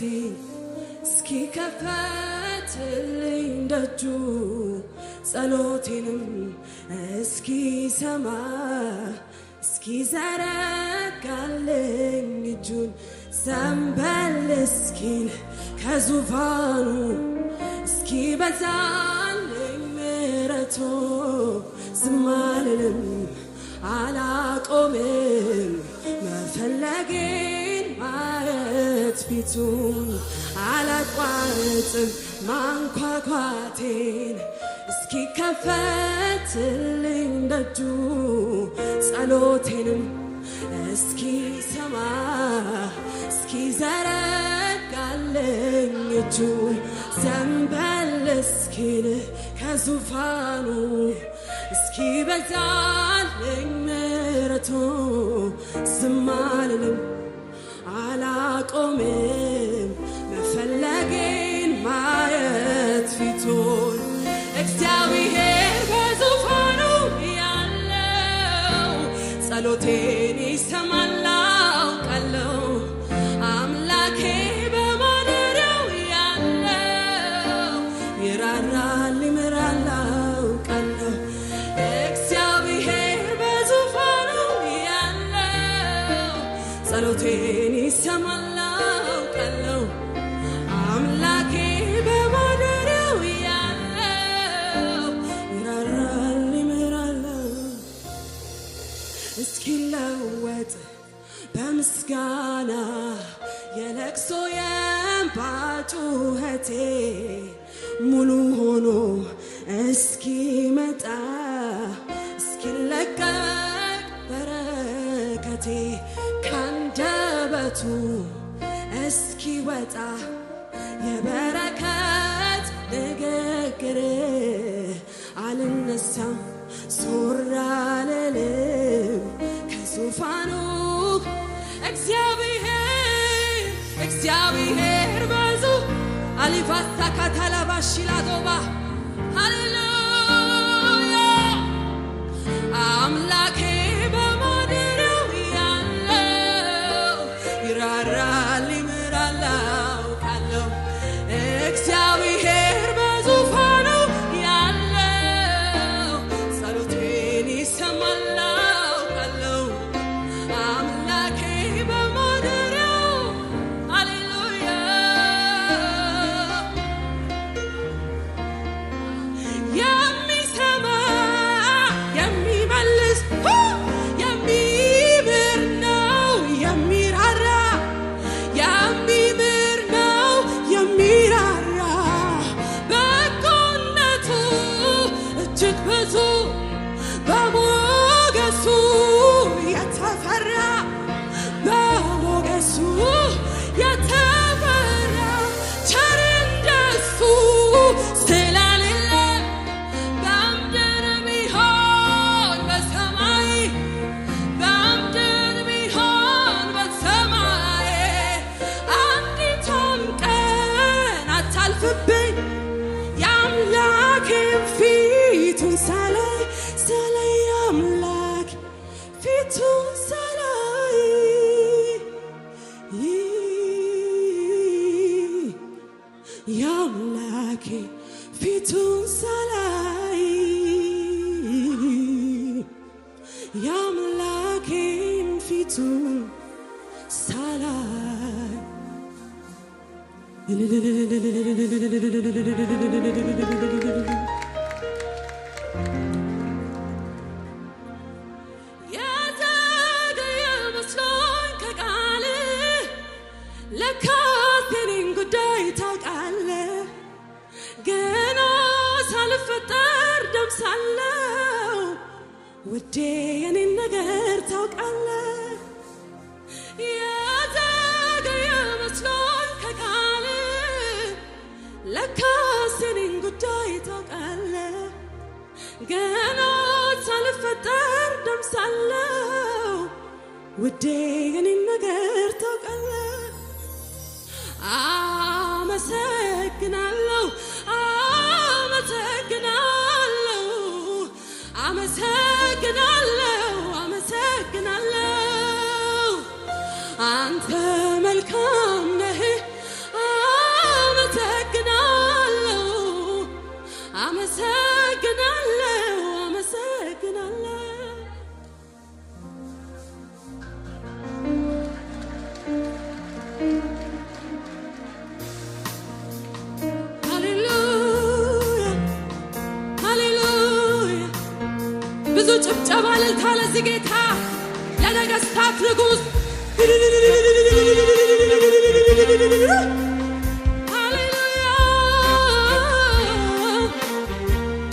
እስኪ ከፈትልኝ ደጁ ጸሎቴንም እስኪ ሰማ እስኪ ዘረጋልኝ እጁን ዘንበል እስኪል ከዙፋኑ እስኪ በዛልኝ ምሕረቱ ዝም አልልም አላቆምም መፈለጌን ማየት ፊቱን አላቋርጥም ማንኳኳቴን እስኪ ከፈትልኝ ደጁ ጸሎቴንም እስኪ ሰማ እስኪ ዘረጋልኝ እጁን ዘንበል እስኪል ከዙፋኑ እስኪ በዛልኝ ምሕረቱ ዝም አልልም አላቆምም መፈለጌን ማየት ፊቱን እግዚአብሔር በዙፋኑ ያለው ጸሎቴን ይሰማል አውቃለሁ አምላኬ በማደሪያው ያለው ይራራል ይምራል አውቃለሁ እግዚአብሔር በዙፋኑ ያለው ጸሎቴን ይሰማል አውቃለሁ አምላኬ በማደሪያው ያለው ይራራል ይምራል እስኪለወጥ በምስጋና የለቅሶ የእንባ ጩኸቴ ሙሉ ሆኖ እስኪመጣ እስኪለቀቅ በረከቴ ካንደበቱ እስኪወጣ የበረከት ንግግር አልነሳም ዞር አልልም ከዙፋኑ እግዚአብሔር በዙ አሊፋታ ካታላባሽላዶባ ሃሌሉያ አምላኬ በማደሪያው ያለው ይራራል ይምራል አውቃለሁ እግዚአብሔር በዙፋኑ ያለው ጸሎቴን ይሰማል አውቃለሁ አምላኬ በማደሪያው ሃሌሉያ የሚሰማ የሚመልስ የሚምር ነው የሚራራ የሚምር ነው የሚራራ በጎነቱ እጅግ ብዙ በሞገሱ የተፈራ በሞገሱ የተፈራ ቸር እንደሱ ስላሌለ በምድር ቢሆን በሰማይ በምድር ቢሆን በሰማይ አንዲቷም ቀን አታልፍብኝ የአምላኬን ፊቱን ሳላይ አምላክ ፊቱን ሳላይ የአምላኬ ፊቱን ሳላይ የአምላኬን ፊቱን ሳላይ የዘገየ መስሎኝ ከቃል ለካስ የኔን ጉዳይ ታውቃለህ ገና ሳልፈጠር ደምሳለው ውዴ የኔን ነገር ታውቃለህ የዘገየ መስሎኝ ከቃል ለካስ የኔን ጉዳይ ታውቃለህ ገና ሳልፈጠር ደምሳለው ውዴ የኔን ነገር ታውቃለህ አመሰግናለሁ አመሰግናለሁ አመሰግናለሁ አመሰግናለሁ አንተ መልካም ነህ አመሰግናለሁ አመሰግናለሁ ብዙ ጭብጨባ እልልታ ለዚህ ጌታ ለነገሥታት ንጉሥ ሃሌሉያ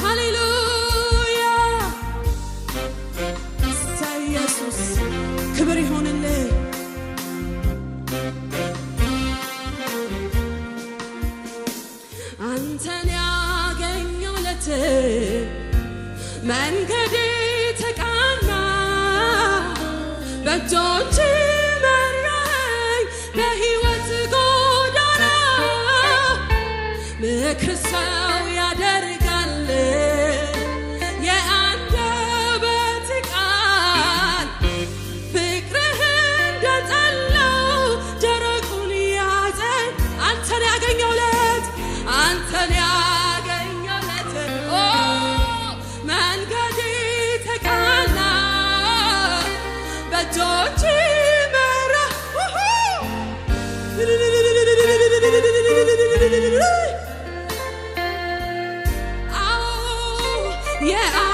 ሃሌሉያ ኢየሱስ ክብር ይሁንልህ አንተን ያገኘው ዕለት መንገዴ ተቃና በእጆች መራኝ በሕይወት ጎዳና ምክር ሰው ያደርጋል የአንደበት ቃል ፍቅርህ እንደጠላው ደረቁን ያዘኝ አንተን ያገኘው ዕለት አንተን ያገኘው ዕለት መንገዴ ተቃና በእጆች መራ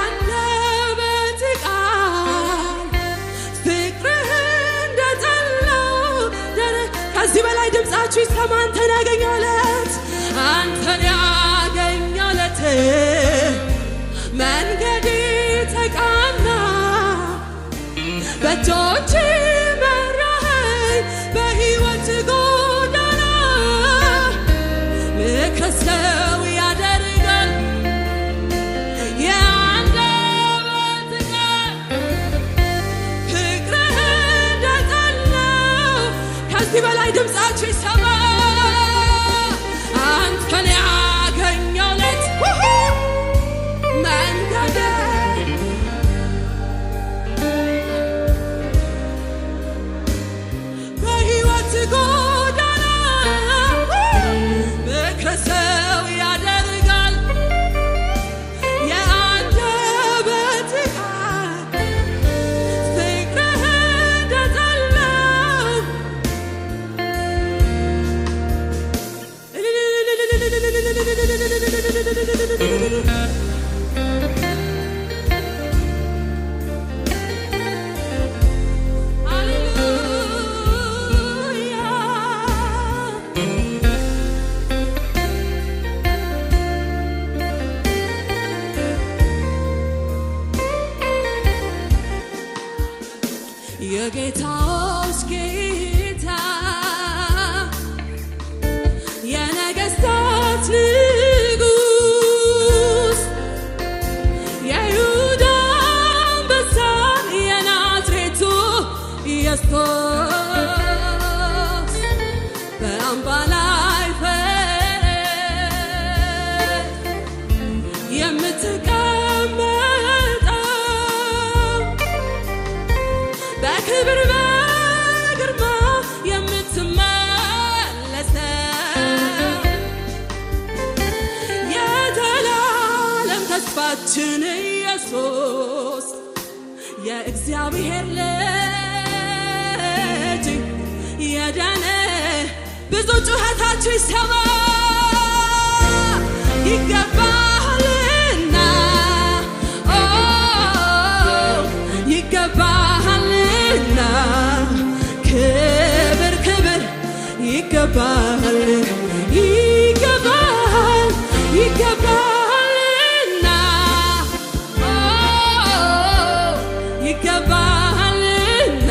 የአንደበት ቃል ፍቅርህ እንደጠላው ከዚህ በላይ ድምፃችሁ ይሰማ አንተን ያገኘው ዕለት አንተን ያገኘው ዕለት መንገዴ ተቃና በእጆች መራኸኝ በሕይወት ጎዳና ምክር ሰው ያደርጋል የአንደበት ቃል ፍቅርህ እንደጠላው ከዚህ በላይ ድምፃችሁ ይሰማ አንተን ያገኘው ዕለት መንገዴ በሕይወት ጎዳና ምክር ሰው ያደርጋል የአንደበት ቃል ፍቅርህ እንደጠላው የጌታዎች ጌታ የነገሥታት ንጉሥ የይሁዳ አንበሳ የናዝሬቱ ኢየሱስ በአምባ ላይ ፈረስ የምትቀመጠው በክብር በግርማ የምትመለሰው የዘላለም ተስፋችን ኢየሱስ የእግዚአብሔር ልጅ የዳነ ብዙ ጩኸታችሁ ይሰማ ይገባሃልና ይገባሃልና ክብር ክብር ይገባሃል ይገባሃል ይገባሃልና ይገባሃልና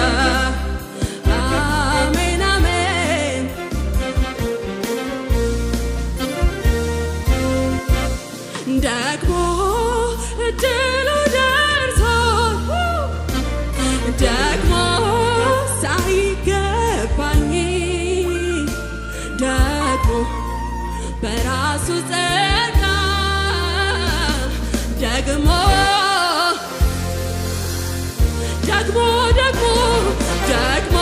አሜን አሜን ደግሞ እድሉ ደርሶ ደግሞ ሳይገባኝ ደግሞ በራሱ ጸጋ ደግሞ ደግሞ ደግሞ ደግሞ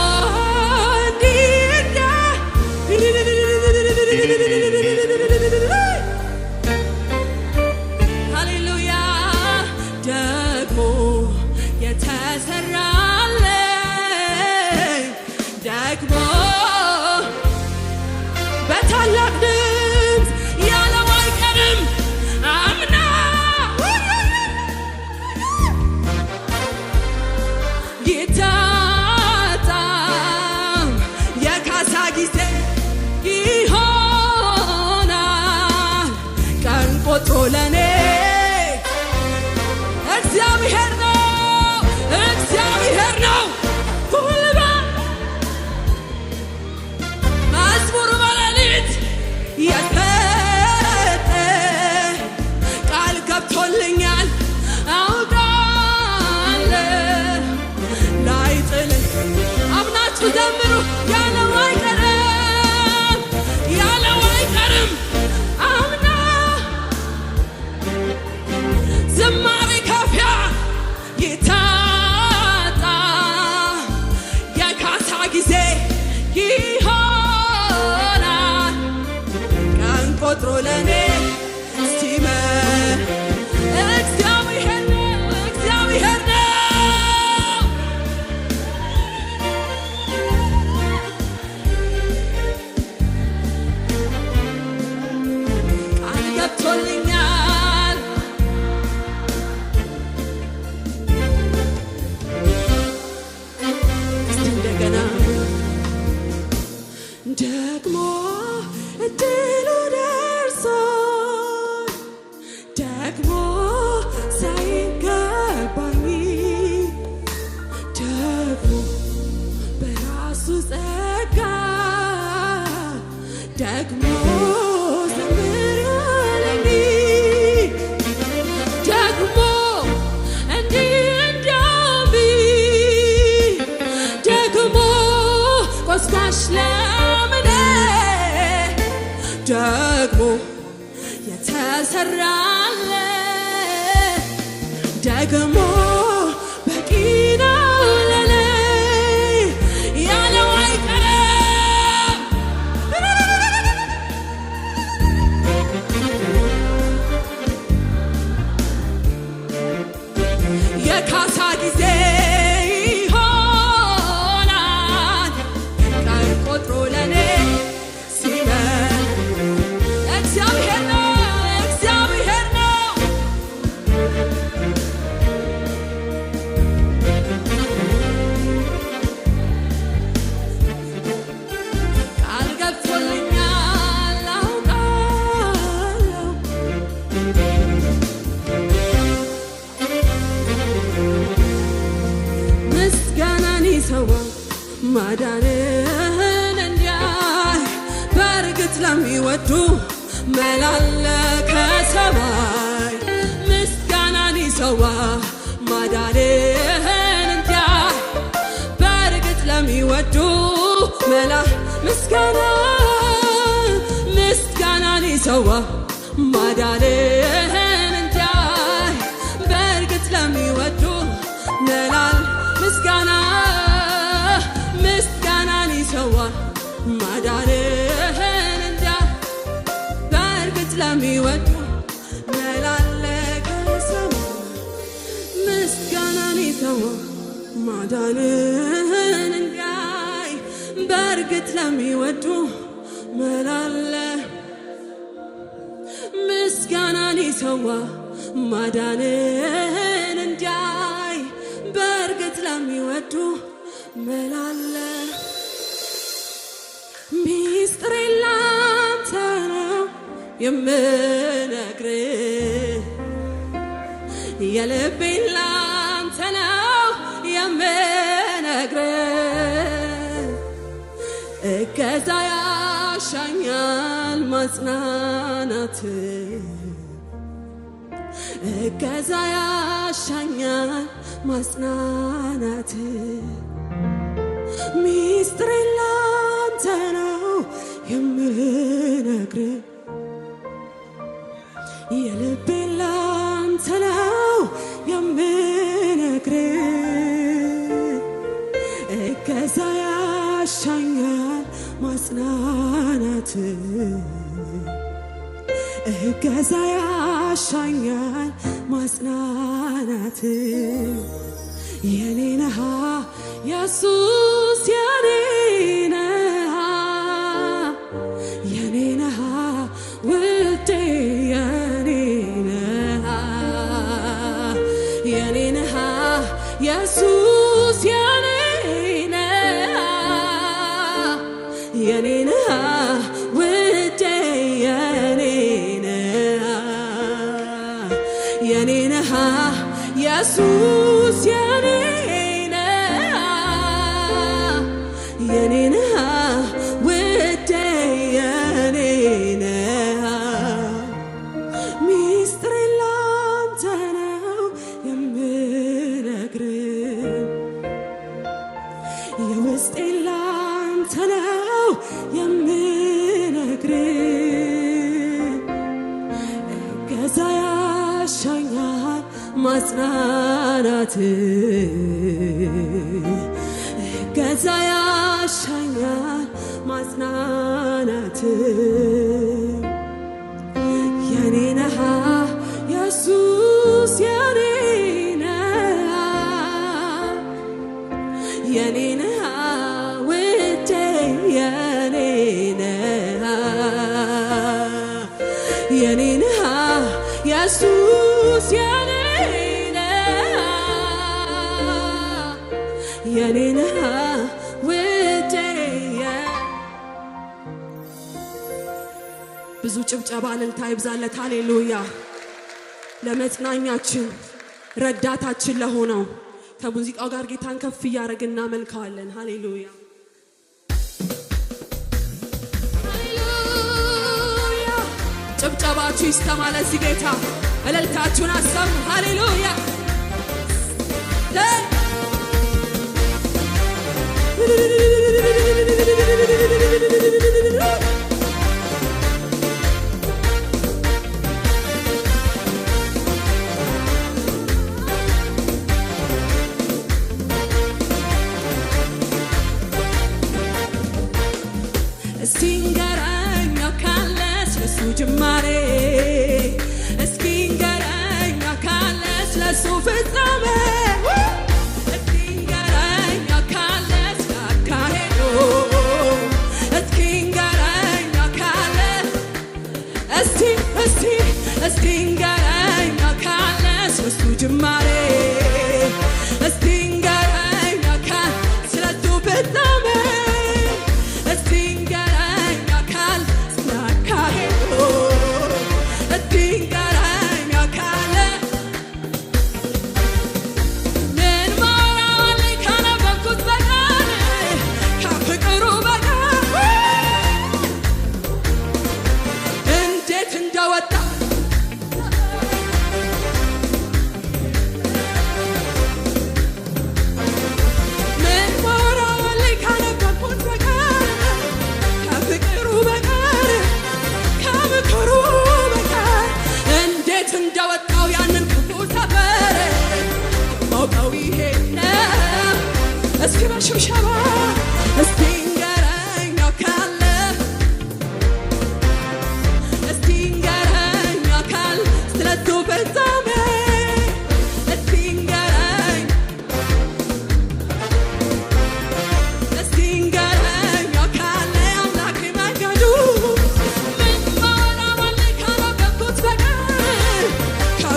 ደግሞ በታላቅ ድምፅ ያለው አይቀርም አምና ይታጣም የካሳ ጊዜ ይሆናል ቀን ቆጥሮ ለኔ እግዚአብሔር ነው ጉልበት መዝሙር በሌሊት የሰጠ ቃል ገብቶልኛል አውቃለሁ ላይጥለኝ አምናችሁ ዘምሩ ያለው አይቀርም አምና ዝማሬ ከፊያ ይታጣ የካሳ ጊዜ ይሆናል ቀን ቆጥሮ ለኔ ሲመር እግዚአብሔር ነው ቃል ገብቶልኛል እንደገና ደግሞ እድሉ ደርሶኝ ደግሞ ሳይገባኝ ደግሞ በራሱ ጸጋ ደግሞ ዘምር ያለኝ ደግሞ እንዲህ እንደሚል ደግሞ ቆስቋሽ ለምኔ ደግሞ የተሰራለ ደግሞ በቂ ነው ለኔ ያለው አይቀርም የካሳ ጊዜ ይሆናል ቀን ቆጥሮ ለኔ ሲመር እግዚአብሔር ነው ቃል ገብቶልኛል አውቃለሁ ምስጋናን ይሰዋ ማዳንህን እንዲያይ በእርግጥ ለሚወዱ መላለ ከሰማይ ምስጋናን ይሰዋ ማዳንህን እንዲያይ በእርግጥ ለሚወዱ ምስጋናን ይሰዋ ማዳንህን እንዲያይ በእርግጥ ለሚወዱ ምስጋናን ይሰዋ ማዳንህን እንዲያይ በእርግጥ ለሚወዱ መላለከ ሰማይ ምስጋናን ይሰዋ ማዳንህን እንዲያይ በእርግጥ ለሚወዱ መላለ ምስጋናን ይሰዋ ማዳንህን እንዲያይ በእርግጥ ለሚወዱ መላለ ሚስጥሬ ላንተ ነው የምነግርህ የልቤን ላንተ ነው የምነግርህ እገዛ ያሻኛል ማጽናናት እገዛ ያሻኛል ማጽናናት ሚስጥሬ ላንተ ነው የምነግርህ የልቤን ላንተ ነው የምነግርህ እገዛ ያሻኛል ማጽናናት እገዛ ያሻኛል ማጽናናት የኔ ነህ ኢየሱስ የኔ ኢየሱስ የኔ ነህ ውዴ የኔ ነህ ሚስጥሬን ላንተ ነው የምነግርህ የውስጤን ላንተ ነው የምነግርህ እገዛ ያሻኛል ማጽናናት እገዛ ያሻኛል ማጽናናት የኔ ነህ ኢየሱስ የኔ ነህ ውዴ የኔ ነህ ኢየሱስ የኔ ነህ ውዴ ብዙ ጭብጨባ እልልታ ይብዛለት ሃሌሉያ ለመጽናኛችን ረዳታችን ለሆነው ከሙዚቃው ጋር ጌታን ከፍ እያደረግን እናመልከዋለን ሃሌሉያ ሃሌሉያ ጭብጨባችሁ ይስተማ ለዚህ ጌታ እልልታችሁን አሰሙ ሃሌሉያ እስኪንገረኝ ካለስ ለሱ ጅማሬ እስኪንገረኝ ካለስ ለሱ ፍጻሜ እስኪንገረኝ ካለስ አካሄዱ እስኪንገረኝ ካለስ እስኪንገረኝ ካለስ ለሱ ጅማሬ እስኪንገረኝ ካለስ ለሱ ፍጻሜ እንደወጣው ያንን ክፉ ሰፈር ማውቀው ይሄ ነው እስኪ በሽብሸባ እስኪንገረኝ ካለ እስኪንገረኝ ካለ ስለቱ ፍጻሜ እስኪንገረኝ ካለ አምላክ መንገዱ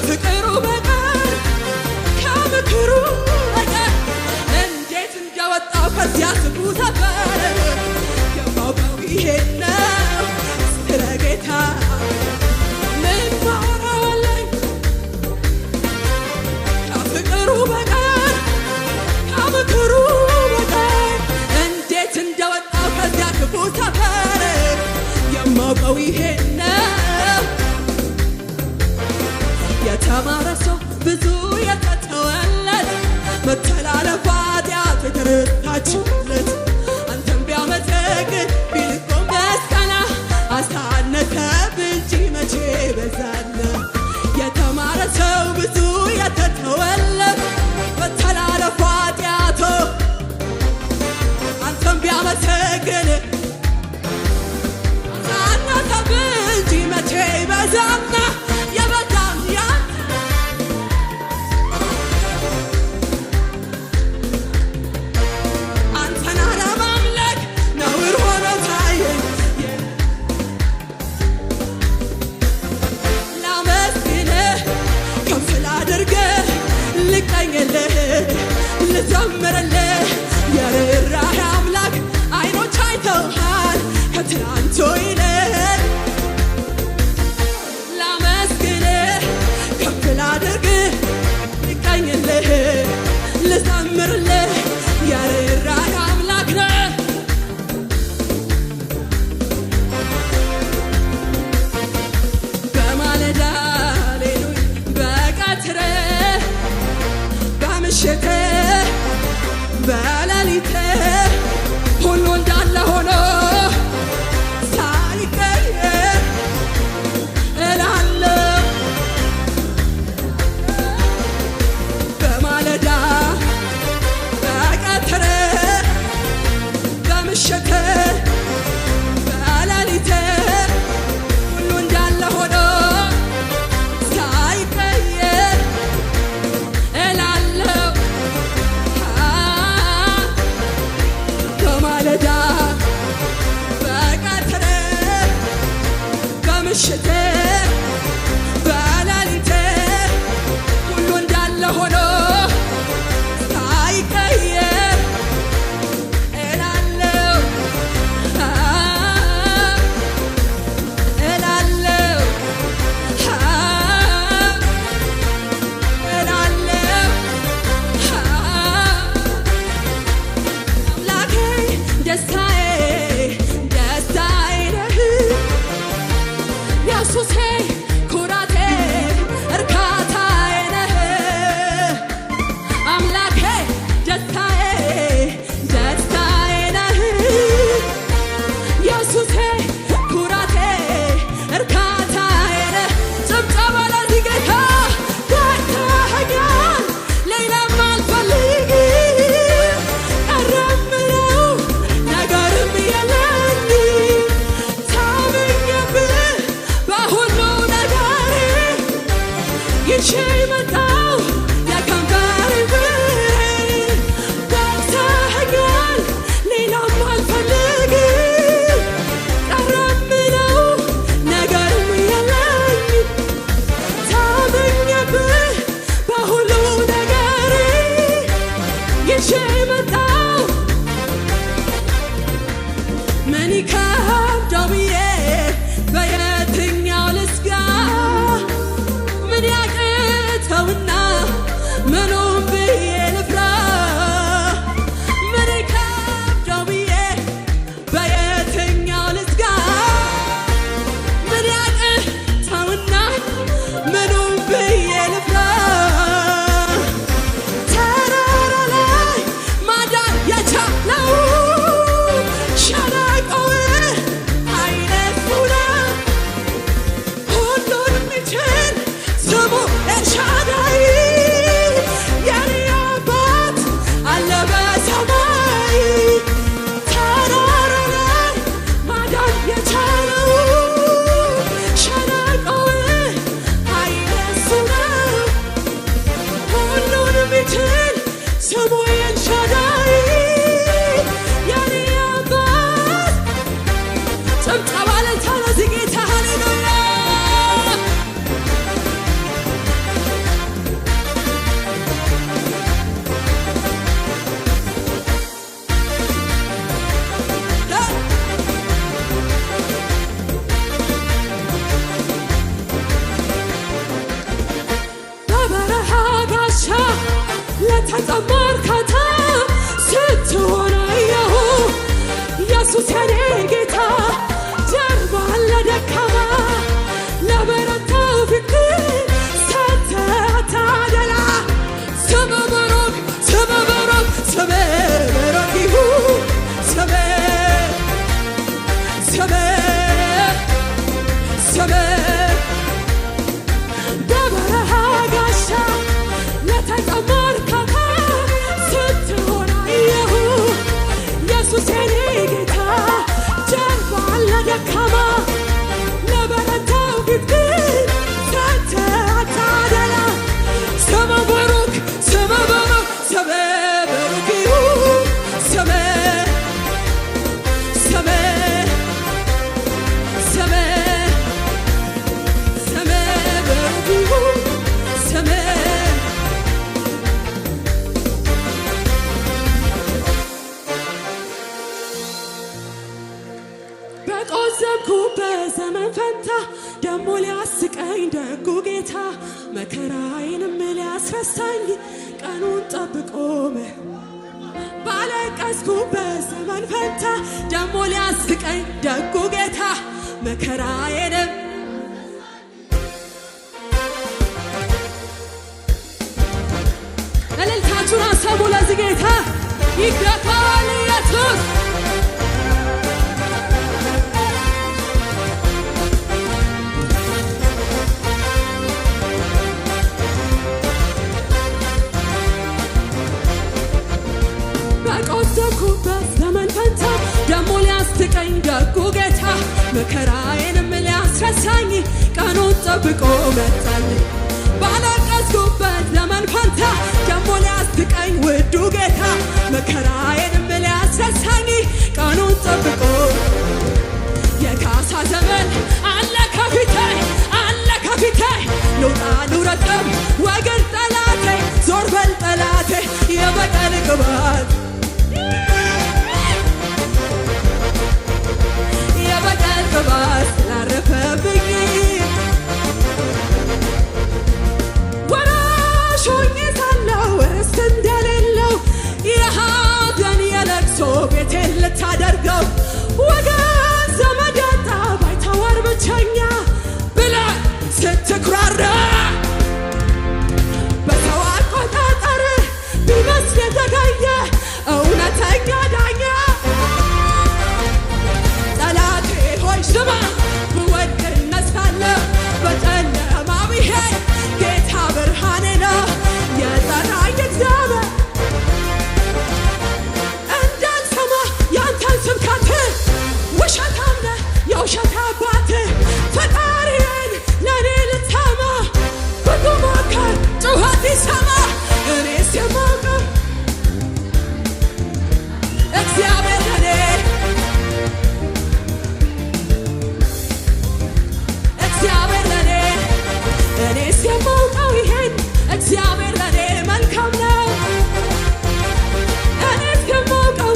ፍቅሩ በቀር ከምክሩ በቀር እንዴት እንደወጣው ከዚያ ክፉ ሰፈር የማውቀው ይሄ ነው ስለ ጌታ ምን ማወራዋለኝ ከፍቅሩ በቀር ከምክሩ በቀር እንዴት እንደወጣው ከዚያ ክፉ ሰፈር የማውቀው ይሄ ነው የተማረ ሰው ብዙ የተተወለት መተላለፍ ኃጢአት የተረታችለት አንተም ቢያመሰግን ቢልቆም ምስጋና አሳነሰብ እንጂ መቼ በዛለ የተማረ ሰው ብዙ የተተወለት መተላለፍ ኃጢአቱ አንተም ቢያመሰግን አሳነሰብ እንጂ መቼ በዛና ልዘምርልህ የርኅራኄ አምላክ አይኖች አይተዋል በምሽት በሌሊት ሁሉ እንዳለ ሆኖ ሳይቀየር እላለሁ በማለዳ በቀትር በምሽት በሌሊት ሁሉ እንዳለ ሆኖ ሳይቀየር እላለሁ በዘመን ፈንታ ደሞ ሊያስቀኝ ደጉ ጌታ መከራዬንም ሊያስረሳኝ ቀኑን ጠብቆ ባለቀስኩበት ዘመን ፈንታ ደሞ ሊያስቀኝ ደጉ ጌታ መከራዬንም እልልታችሁን አሰሙ ለዚህ ጌታ ይገባል ኢየሱስ በቆዘኩበት ዘመን ፈንታ ደጉ ጌታ መከራዬንም ሊያስረሳኝ ቀኑን ጠብቆ መጣልኝ። ባለቀስኩበት ዘመን ፈንታ ደሞ ሊያስቀኝ ውዱ ጌታ መከራዬንም ሊያስረሳኝ ቀኑን ጠብቆ የካሳ ዘመን አለ ከፊቴ አለ ከፊቴ ልውጣ ልውረድም ወገን ጠላቴ ዞር በል ጠላቴ የበቀል ቅባት የበቀል ቅባት ስላረፈብኝ ወራሽ ሆኜ ሳለሁ ርስት እንደሌለው የሐዘን የለቅሶ ቤቴን ልታደርገው ወገን ዘመድ ያጣ ባይተዋር ብቸኛ ብለህ ስትኩራራ በሰው አቆጣጠር ቢመስል የተገኘ እውነተኛ ዳኛ ጠላቴ ሆይ ስማ ብወድቅ እነሳለሁ በጨለማ ብሄድ ጌታ ብርሃኔ ነው የጠራኝ እግዚአብሔር እንዳልሰማ ያንተን ስብከት ውሸታም ነህ የውሸት አባት ፈጣሪዬን ለእኔ ልታማ ብዙ ሞከር ጩኸት ይሰማ እኔስ የማውቀው እግዚአብሔር ለእኔ እግዚአብሔር ለእኔ እኔስ የማውቀው ይሄን እግዚአብሔር ለእኔ መልካም ነው እኔስ የማውቀው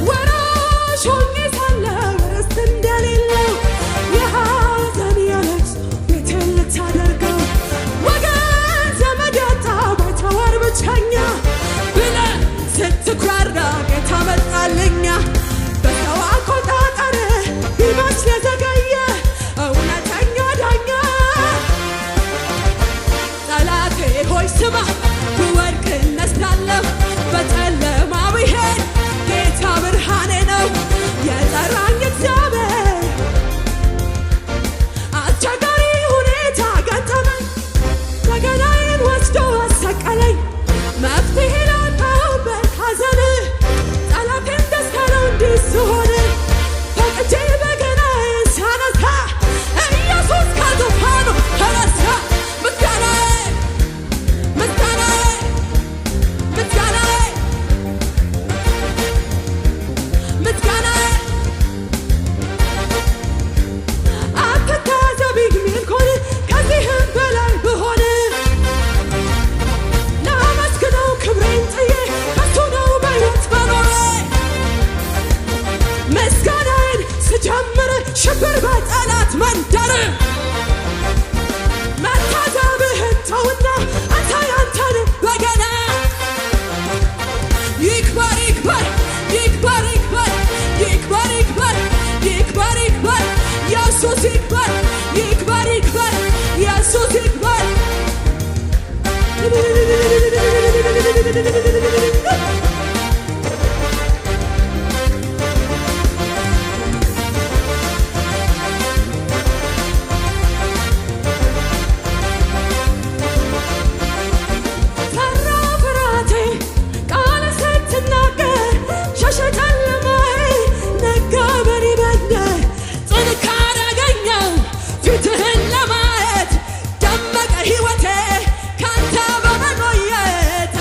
ወራሽ ሆኜ ሳለሁ ርስት እንደሌለው የሐዘን የለቅሶ ቤቴን ልታደርገው ወገን ዘመድ ያጣ ባይተዋር ብቸኛ ብለህ ስትኩራራ ጌታ መጣልኛ በሰው አቆጣጠር ቢመስል የዘገየ እውነተኛ ዳኛ ጠላቴ ሆይ ስማ ብወድቅ እነሳለሁ በጨለማ ብሄድ ጌታ ብርሃኔ ነው የጠራኝ እግዚአብሔር አስቸጋሪ ሁኔታ ገጠመኝ በገናዬን ወስዶ አሰቀለኝ መፍትሄ ላጣሁበት ሐዘን ጠላቴን ደስታ ነው እንዲህ ስሆን ፈቅጄ በገናዬን ሳነሳ ኢየሱስ ከዙፋኑ ተነሳ ምስጋናዬ ምስጋናዬ ምስጋናዬ ምስጋናዬ አትታዘቢኝ ሚልኮን ከዚህም በላይ ብሆን ላመስግነው ክብሬን ጥዬ ከሱ ነው በሕይወት መኖሬ ምስጋናዬን ስጀምር ሽብር በጠላት መንደር መታዘብህን ተውና አንተ ያንተን በገና ይክበር ይክበር ይክበር ይክበር ይክበር ይክበር ይክበር ይክበር ኢየሱስ ይክበር ይክበር ይክበር ኢየሱስ ይክበር ፈራ ፍርሃቴ ቃል ስትናገር ሸሸ ጨለማዬ ነጋ በኔ መንደር ጥንካሬ አገኘሁ ፊትህን ለማየት ደመቀ ሕይወቴ ካንተ በመቆየት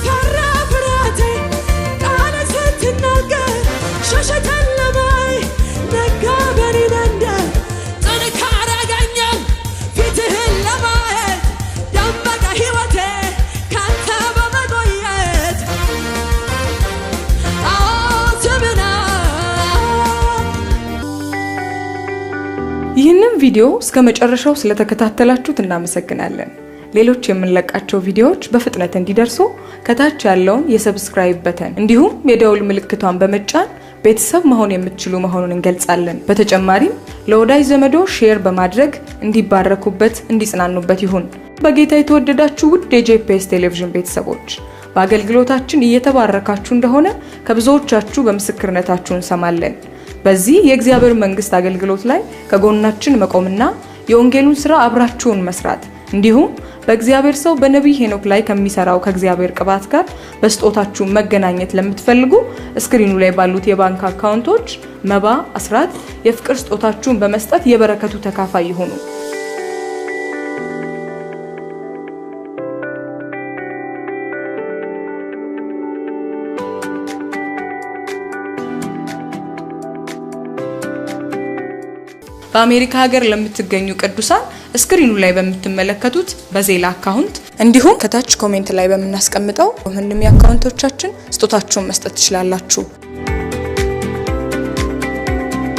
ፈራ ፍርሃቴ ቃል ስትናገር ሸሸ ጨለማዬ ነጋ በኔ መንደር ጥንካሬ አገኘሁ ፊትህን ለማየት ደመቀ ሕይወቴ ካንተ በመቆየት ስምና ይህንን ቪዲዮ እስከ መጨረሻው ስለተከታተላችሁት እናመሰግናለን። ሌሎች የምንለቃቸው ቪዲዮዎች በፍጥነት እንዲደርሱ ከታች ያለውን የሰብስክራይብ በተን እንዲሁም የደውል ምልክቷን በመጫን ቤተሰብ መሆን የምትችሉ መሆኑን እንገልጻለን። በተጨማሪም ለወዳጅ ዘመዶ ሼር በማድረግ እንዲባረኩበት እንዲጽናኑበት ይሁን። በጌታ የተወደዳችሁ ውድ የጄፒኤስ ቴሌቪዥን ቤተሰቦች በአገልግሎታችን እየተባረካችሁ እንደሆነ ከብዙዎቻችሁ በምስክርነታችሁ እንሰማለን። በዚህ የእግዚአብሔር መንግስት አገልግሎት ላይ ከጎናችን መቆምና የወንጌሉን ሥራ አብራችሁን መስራት እንዲሁም በእግዚአብሔር ሰው በነቢይ ሄኖክ ላይ ከሚሰራው ከእግዚአብሔር ቅባት ጋር በስጦታችሁ መገናኘት ለምትፈልጉ ስክሪኑ ላይ ባሉት የባንክ አካውንቶች መባ፣ አስራት፣ የፍቅር ስጦታችሁን በመስጠት የበረከቱ ተካፋይ ይሁኑ። በአሜሪካ ሀገር ለምትገኙ ቅዱሳን ስክሪኑ ላይ በምትመለከቱት በዜላ አካውንት እንዲሁም ከታች ኮሜንት ላይ በመናስቀምጠው ምንም የአካውንቶቻችን ስጦታችሁን መስጠት ትችላላችሁ።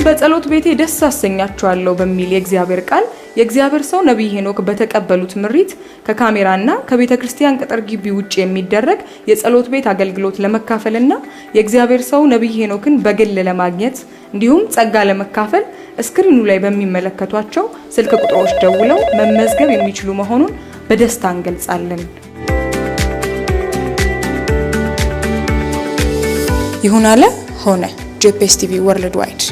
በጸሎት ቤቴ ደስ አሰኛችኋለሁ በሚል የእግዚአብሔር ቃል የእግዚአብሔር ሰው ነቢይ ሄኖክ በተቀበሉት ምሪት ከካሜራና ከቤተ ክርስቲያን ቅጥር ግቢ ውጪ የሚደረግ የጸሎት ቤት አገልግሎት ለመካፈልና የእግዚአብሔር ሰው ነቢይ ሄኖክን በግል ለማግኘት እንዲሁም ጸጋ ለመካፈል ስክሪኑ ላይ በሚመለከቷቸው ስልክ ቁጥሮች ደውለው መመዝገብ የሚችሉ መሆኑን በደስታ እንገልጻለን። ይሁን አለ ሆነ። ጄፒኤስ ቲቪ ወርልድ ዋይድ